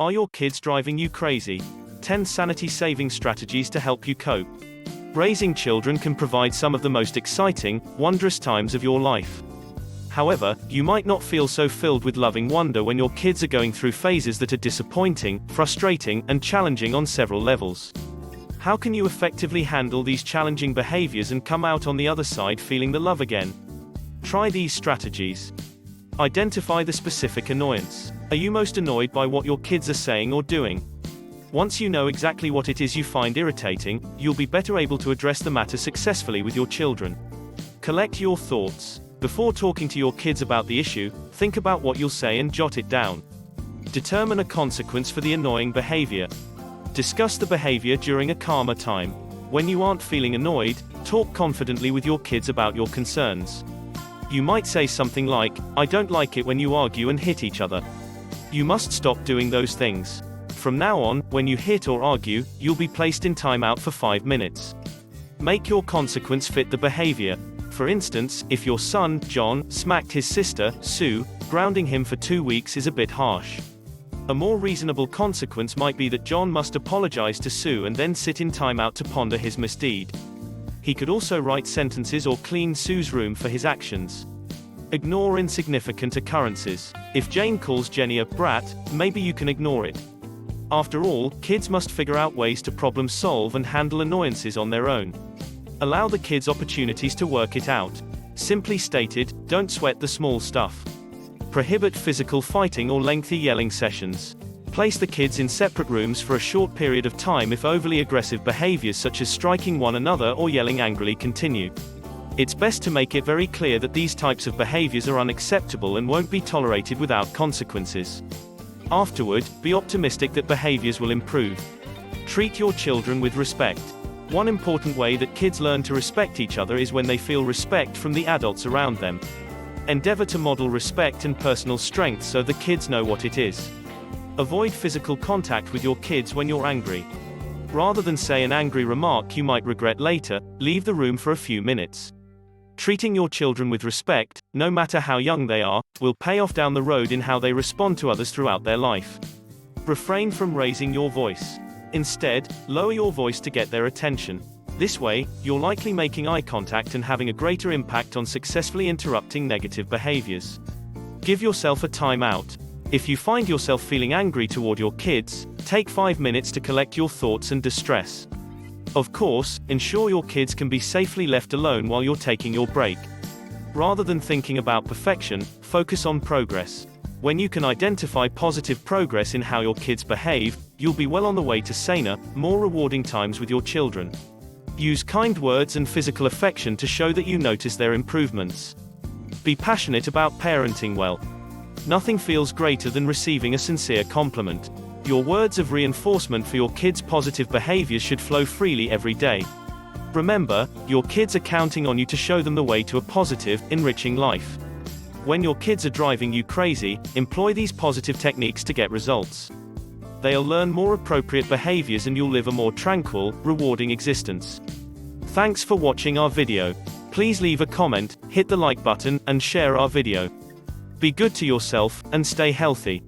Are your kids driving you crazy? 10 sanity-saving strategies to help you cope. Raising children can provide some of the most exciting, wondrous times of your life. However, you might not feel so filled with loving wonder when your kids are going through phases that are disappointing, frustrating, and challenging on several levels. How can you effectively handle these challenging behaviors and come out on the other side feeling the love again? Try these strategies. Identify the specific annoyance. Are you most annoyed by what your kids are saying or doing? Once you know exactly what it is you find irritating, you'll be better able to address the matter successfully with your children. Collect your thoughts. Before talking to your kids about the issue, think about what you'll say and jot it down. Determine a consequence for the annoying behavior. Discuss the behavior during a calmer time. When you aren't feeling annoyed, talk confidently with your kids about your concerns. You might say something like, "I don't like it when you argue and hit each other. You must stop doing those things. From now on, when you hit or argue, you'll be placed in timeout for 5 minutes." Make your consequence fit the behavior. For instance, if your son, John, smacked his sister, Sue, grounding him for 2 weeks is a bit harsh. A more reasonable consequence might be that John must apologize to Sue and then sit in timeout to ponder his misdeed. He could also write sentences or clean Sue's room for his actions. Ignore insignificant occurrences. If Jane calls Jenny a brat, maybe you can ignore it. After all, kids must figure out ways to problem solve and handle annoyances on their own. Allow the kids opportunities to work it out. Simply stated, don't sweat the small stuff. Prohibit physical fighting or lengthy yelling sessions. Place the kids in separate rooms for a short period of time if overly aggressive behaviors such as striking one another or yelling angrily continue. It's best to make it very clear that these types of behaviors are unacceptable and won't be tolerated without consequences. Afterward, be optimistic that behaviors will improve. Treat your children with respect. One important way that kids learn to respect each other is when they feel respect from the adults around them. Endeavor to model respect and personal strength so the kids know what it is. Avoid physical contact with your kids when you're angry. Rather than say an angry remark you might regret later, leave the room for a few minutes. Treating your children with respect, no matter how young they are, will pay off down the road in how they respond to others throughout their life. Refrain from raising your voice. Instead, lower your voice to get their attention. This way, you're likely making eye contact and having a greater impact on successfully interrupting negative behaviors. Give yourself a timeout. If you find yourself feeling angry toward your kids, take 5 minutes to collect your thoughts and distress. Of course, ensure your kids can be safely left alone while you're taking your break. Rather than thinking about perfection, focus on progress. When you can identify positive progress in how your kids behave, you'll be well on the way to saner, more rewarding times with your children. Use kind words and physical affection to show that you notice their improvements. Be passionate about parenting well. Nothing feels greater than receiving a sincere compliment. Your words of reinforcement for your kids' positive behaviors should flow freely every day. Remember, your kids are counting on you to show them the way to a positive, enriching life. When your kids are driving you crazy, employ these positive techniques to get results. They'll learn more appropriate behaviors and you'll live a more tranquil, rewarding existence. Thanks for watching our video. Please leave a comment, hit the like button, and share our video. Be good to yourself, and stay healthy.